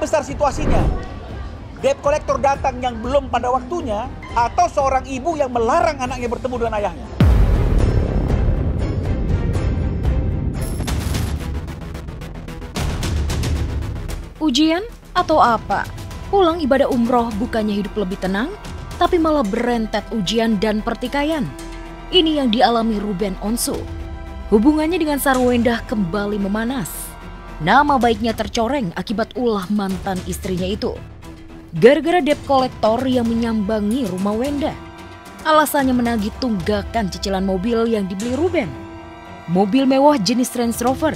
besar situasinya? Debt collector datang yang belum pada waktunya, atau seorang ibu yang melarang anaknya bertemu dengan ayahnya? Ujian atau apa? Pulang ibadah umroh bukannya hidup lebih tenang, tapi malah berentet ujian dan pertikaian. Ini yang dialami Ruben Onsu. Hubungannya dengan Sarwendah kembali memanas. Nama baiknya tercoreng akibat ulah mantan istrinya itu. Gara-gara debt kolektor yang menyambangi rumah Wenda. Alasannya menagih tunggakan cicilan mobil yang dibeli Ruben. Mobil mewah jenis Range Rover.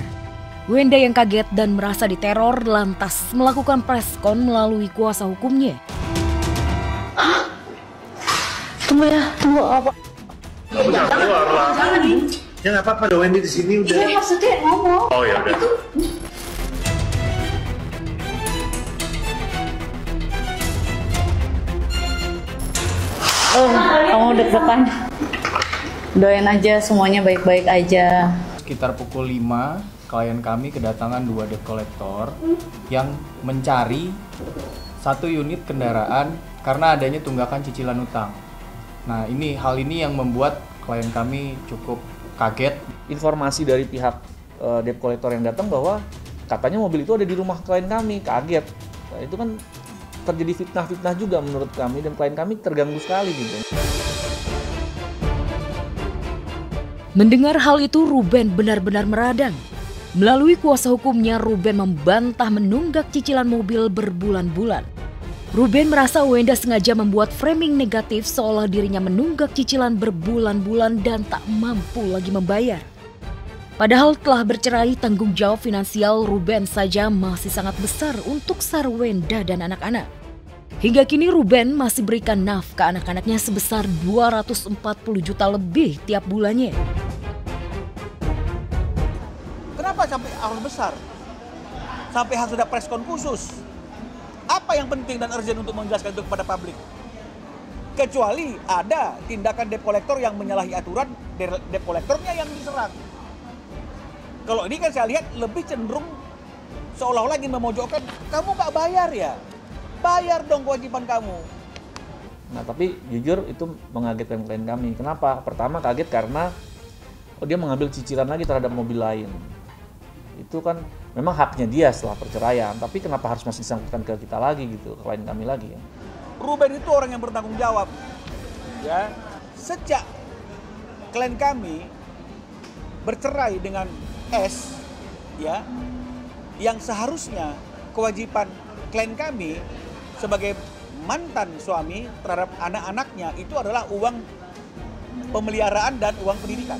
Wenda yang kaget dan merasa diteror lantas melakukan preskon melalui kuasa hukumnya. Tunggu ya, tunggu apa? Jangan keluar lah. Jangan nih. Ya nggak apa-apa, udah Wendy di sini udah. Iya maksudnya ngomong. Oh ya udah. Itu. Kamu deg-degan. Doain aja semuanya baik-baik aja. Sekitar pukul 5, klien kami kedatangan 2 debt collector yang mencari 1 unit kendaraan karena adanya tunggakan cicilan utang. Nah, hal ini yang membuat klien kami cukup kaget. Informasi dari pihak debt collector yang datang bahwa katanya mobil itu ada di rumah klien kami, kaget. Nah, itu kan terjadi fitnah-fitnah juga menurut kami dan klien kami terganggu sekali gitu. Mendengar hal itu, Ruben benar-benar meradang. Melalui kuasa hukumnya, Ruben membantah menunggak cicilan mobil berbulan-bulan. Ruben merasa Wenda sengaja membuat framing negatif seolah dirinya menunggak cicilan berbulan-bulan dan tak mampu lagi membayar. Padahal telah bercerai, tanggung jawab finansial Ruben saja masih sangat besar untuk Sarwenda dan anak-anak. Hingga kini Ruben masih berikan nafkah anak-anaknya sebesar 240 juta lebih tiap bulannya. Kenapa sampai harus besar? Sampai harus ada preskon khusus? Apa yang penting dan urgent untuk menjelaskan itu kepada publik? Kecuali ada tindakan debt collector yang menyalahi aturan, debt collectornya yang diserang. Kalau ini kan saya lihat lebih cenderung seolah-olah ingin memojokkan, kamu nggak bayar ya? Bayar dong kewajiban kamu. Nah, tapi jujur itu mengagetkan klien kami. Kenapa? Pertama kaget karena dia mengambil cicilan lagi terhadap mobil lain. Itu kan memang haknya dia setelah perceraian, tapi kenapa harus masih disangkutkan ke kita lagi gitu, klien kami lagi ya. Ruben itu orang yang bertanggung jawab. Ya, sejak klien kami bercerai dengan S, ya, yang seharusnya kewajiban klien kami sebagai mantan suami terhadap anak-anaknya itu adalah uang pemeliharaan dan uang pendidikan.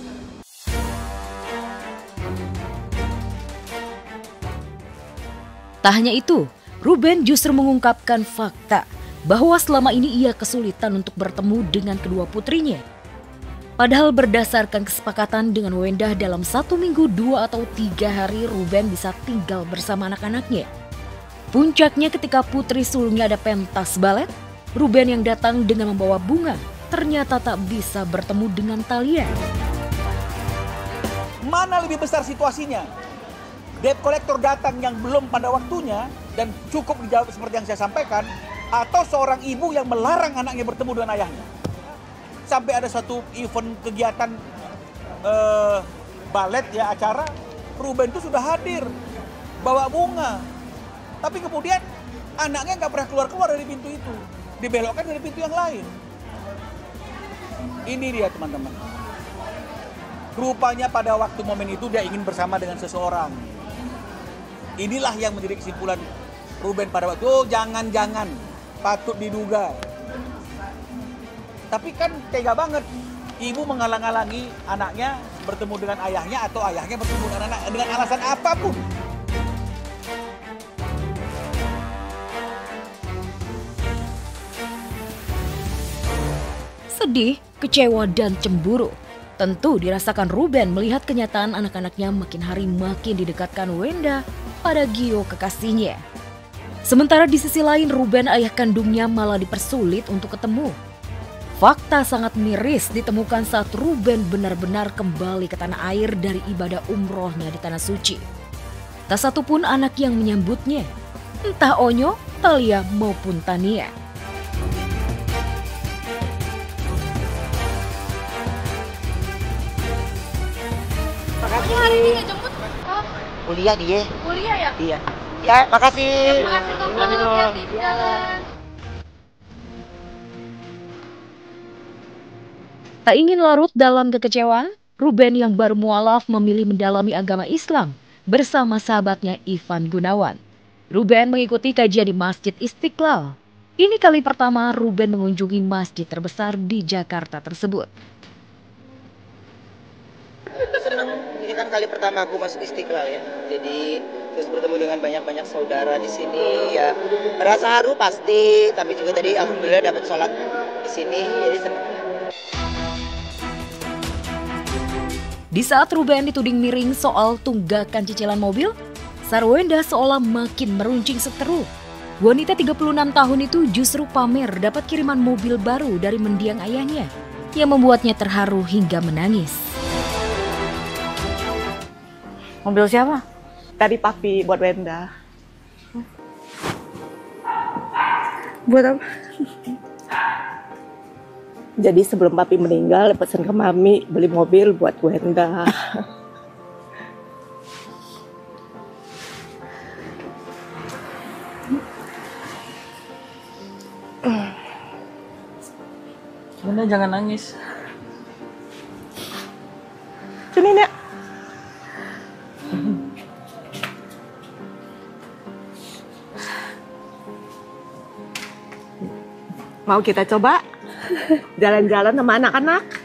Tak hanya itu, Ruben justru mengungkapkan fakta bahwa selama ini ia kesulitan untuk bertemu dengan kedua putrinya. Padahal berdasarkan kesepakatan dengan Wenda dalam 1 minggu, 2 atau 3 hari Ruben bisa tinggal bersama anak-anaknya. Puncaknya ketika putri sulungnya ada pentas balet, Ruben yang datang dengan membawa bunga ternyata tak bisa bertemu dengan Thalia. Mana lebih besar situasinya? Debt collector datang yang belum pada waktunya dan cukup dijawab seperti yang saya sampaikan, atau seorang ibu yang melarang anaknya bertemu dengan ayahnya. Sampai ada satu event kegiatan balet ya, acara, Ruben itu sudah hadir bawa bunga. Tapi kemudian anaknya nggak pernah keluar dari pintu itu, dibelokkan dari pintu yang lain. Ini dia teman-teman. Rupanya pada waktu momen itu dia ingin bersama dengan seseorang. Inilah yang menjadi kesimpulan Ruben pada waktu, oh jangan-jangan, patut diduga. Tapi kan tega banget, ibu menghalang-halangi anaknya bertemu dengan ayahnya atau ayahnya bertemu dengan anak dengan alasan apapun. Sedih, kecewa, dan cemburu. Tentu dirasakan Ruben melihat kenyataan anak-anaknya makin hari makin didekatkan Wenda pada Gio kekasihnya. Sementara di sisi lain Ruben ayah kandungnya malah dipersulit untuk ketemu. Fakta sangat miris ditemukan saat Ruben benar-benar kembali ke tanah air dari ibadah umrohnya di Tanah Suci. Tak satu pun anak yang menyambutnya. entah Onyo, Thalia maupun Tania. Hari ini nggak jemput? Kuliah dia. Kuliah ya? Iya. Ya, makasih. Makasih Koko, hati-hati di jalan. Tak ingin larut dalam kekecewaan, Ruben yang baru mualaf memilih mendalami agama Islam bersama sahabatnya Ivan Gunawan. Ruben mengikuti kajian di Masjid Istiqlal. Ini kali pertama Ruben mengunjungi masjid terbesar di Jakarta tersebut. Senang, ini kan kali pertama aku masuk Istiqlal ya. Jadi terus bertemu dengan banyak-banyak saudara di sini ya. Rasa haru pasti, tapi juga tadi alhamdulillah dapat sholat di sini. Jadi senang. Di saat Ruben dituding miring soal tunggakan cicilan mobil, Sarwenda seolah makin meruncing seteru. Wanita 36 tahun itu justru pamer dapat kiriman mobil baru dari mendiang ayahnya, yang membuatnya terharu hingga menangis. Mobil siapa? Dari papi buat Wenda. Buat apa? Jadi sebelum papi meninggal, pesan ke mami beli mobil buat Wenda. Bunda jangan nangis. Sini, Nek. Mau kita coba jalan-jalan sama anak-anak?